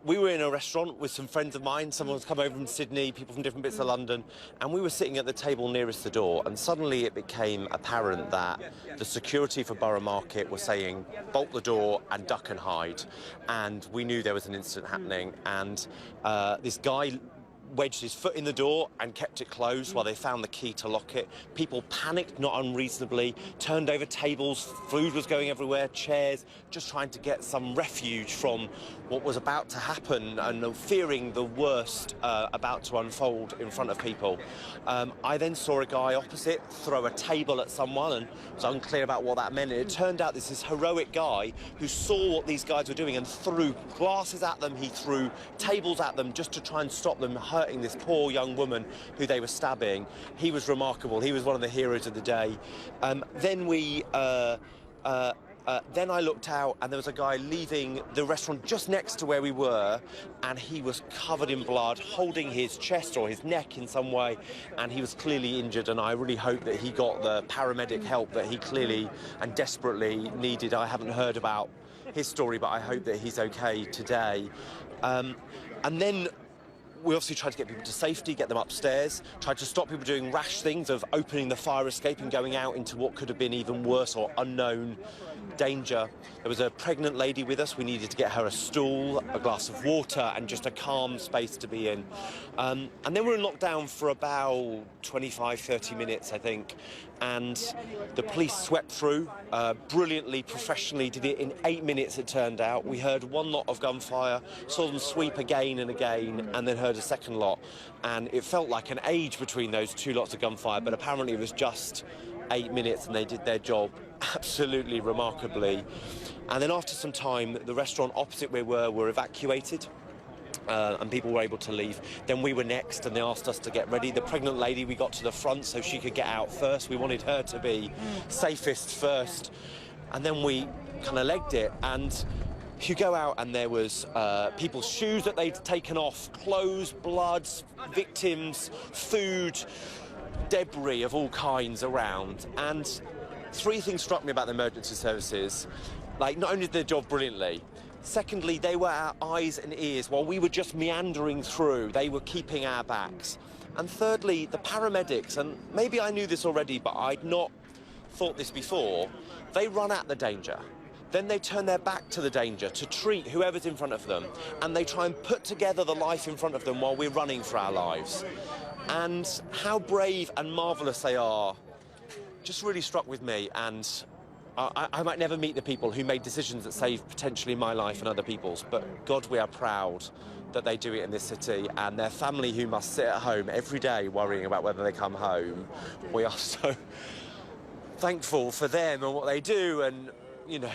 We were in a restaurant with some friends of mine. Someone's come over from Sydney, people from different bits of London, and we were sitting at the table nearest the door, and suddenly it became apparent that the security for Borough Market was saying, bolt the door and duck and hide. And we knew there was an incident happening, and this guy wedged his foot in the door and kept it closed while they found the key to lock it. People panicked, not unreasonably, turned over tables, food was going everywhere, chairs, just trying to get some refuge from what was about to happen and fearing the worst about to unfold in front of people. I then saw a guy opposite throw a table at someone and was unclear about what that meant. And it turned out this heroic guy who saw what these guys were doing and threw glasses at them, he threw tables at them just to try and stop them hurting this poor young woman who they were stabbing. He was remarkable. He was one of the heroes of the day. Then I looked out and there was a guy leaving the restaurant just next to where we were, and he was covered in blood, holding his chest or his neck in some way, and he was clearly injured, and I really hope that he got the paramedic help that he clearly and desperately needed. I haven't heard about his story, but I hope that he's okay today. And then we obviously tried to get people to safety, get them upstairs, tried to stop people doing rash things of opening the fire escape and going out into what could have been even worse or unknown danger. There was a pregnant lady with us. We needed to get her a stool, a glass of water, and just a calm space to be in. And then we were in lockdown for about 25, 30 minutes, I think, and the police swept through, brilliantly, professionally, did it in 8 minutes, it turned out. We heard one lot of gunfire, saw them sweep again and again, and then heard a second lot. And it felt like an age between those two lots of gunfire, but apparently it was just 8 minutes, and they did their job absolutely remarkably. And then after some time, the restaurant opposite where we were evacuated. And people were able to leave. Then we were next, and they asked us to get ready. The pregnant lady, we got to the front so she could get out first. We wanted her to be safest first. And then we kind of legged it, and you go out and there was people's shoes that they'd taken off, clothes, bloods, victims, food, debris of all kinds around. And three things struck me about the emergency services. Like, not only did their job brilliantly, secondly, they were our eyes and ears while we were just meandering through. They were keeping our backs. And thirdly, the paramedics, and maybe I knew this already, but I'd not thought this before, they run at the danger. Then they turn their back to the danger to treat whoever's in front of them, and they try and put together the life in front of them while we're running for our lives. And how brave and marvellous they are just really struck with me, and I might never meet the people who made decisions that saved potentially my life and other people's, but God, we are proud that they do it in this city, and their family who must sit at home every day worrying about whether they come home. We are so thankful for them and what they do, and, you know,